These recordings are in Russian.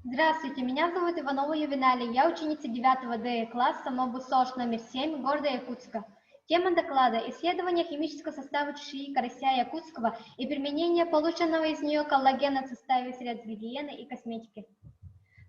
Здравствуйте, меня зовут Иванова Ювеналия, я ученица 9 Д класса МОБУ СОЖ номер 7 города Якутска. Тема доклада – исследование химического состава чешуи карася якутского и применение полученного из нее коллагена в составе средств гигиены и косметики.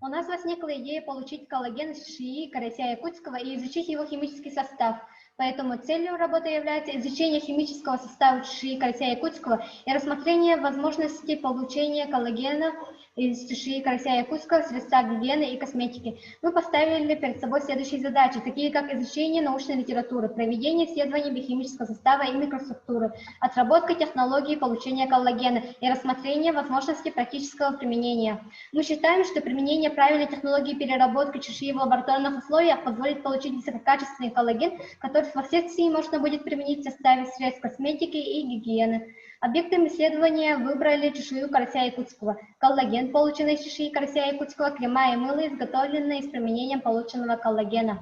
У нас возникла идея получить коллаген из чешуи карася якутского и изучить его химический состав. Поэтому целью работы является изучение химического состава чешуи карася якутского и рассмотрение возможностей получения коллагена из чешуи карася якутского в средствах гигиены и косметики. Мы поставили перед собой следующие задачи, такие как изучение научной литературы, проведение исследований биохимического состава и микроструктуры, отработка технологии получения коллагена и рассмотрение возможностей практического применения. Мы считаем, что применение правильной технологии переработки чешуи в лабораторных условиях позволит получить высококачественный коллаген, который впоследствии можно будет применить в составе средств косметики и гигиены. Объектом исследования выбрали чешую карася якутского, коллаген, полученный из чешуи карася якутского, крема и мыло, изготовленные с применением полученного коллагена.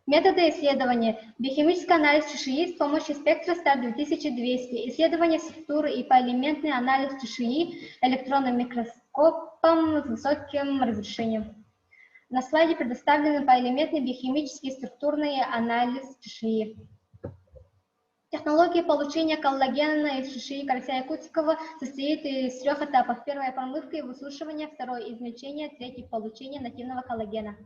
Методы исследования. Биохимический анализ чешуи с помощью спектра STAR-2200, исследование структуры и поэлементный анализ чешуи электронным микроскопом с высоким разрешением. На слайде предоставлены поэлементный биохимический и структурный анализ чешуи. Технология получения коллагена из чешуи карася якутского состоит из 3 этапов. Первое – промывка и высушивание, второе – измельчение, третье – получение нативного коллагена.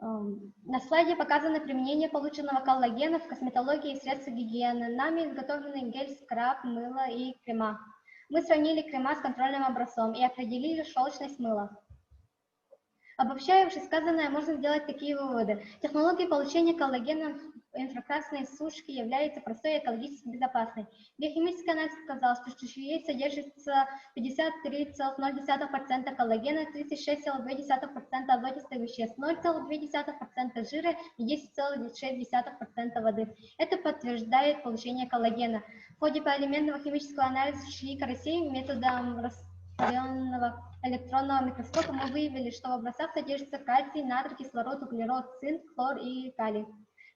На слайде показано применение полученного коллагена в косметологии и средствах гигиены. Нами изготовлены гель, скраб, мыло и крема. Мы сравнили крема с контрольным образцом и определили шелочность мыла. Обобщая вышесказанное, можно сделать такие выводы. Технология получения коллагена в инфракрасной сушке является простой и экологически безопасной. Биохимический анализ показал, что в чешуе содержится 53,0% коллагена, 36,2% азотистых веществ, 0,2% жира и 10,6% воды. Это подтверждает получение коллагена. В ходе поэлементного химического анализа чешуи карасей методом растворенного электронного микроскопа мы выявили, что в образцах содержится кальций, натрий, кислород, углерод, цинк, хлор и калий.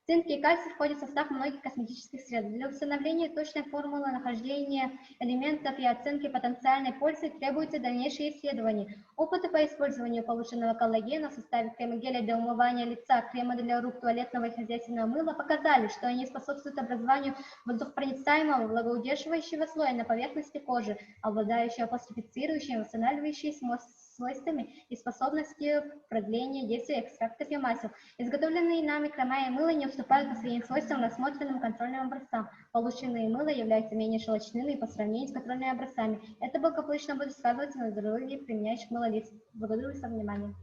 Цинк и кальций входят в состав многих косметических средств. Для установления точной формулы нахождения элементов и оценки потенциальной пользы требуются дальнейшие исследования. Опыты по использованию полученного коллагена в составе крема геля для умывания лица, крема для рук, туалетного и хозяйственного мыла показали, что они способствуют образованию воздухопроницаемого влагоудерживающего слоя на поверхности кожи, обладающего пластифицирующими, восстанавливающими свойствами и способностью продления действия экстрактов и масел. Изготовленные нами крема и мыло не уступают по своим свойствам рассмотренным контрольным образцам. Полученные мыло являются менее шелочными по сравнению с контрольными образцами. Это благополучно будет сказываться на здоровье применяющих мыло лиц. Благодарю за внимание.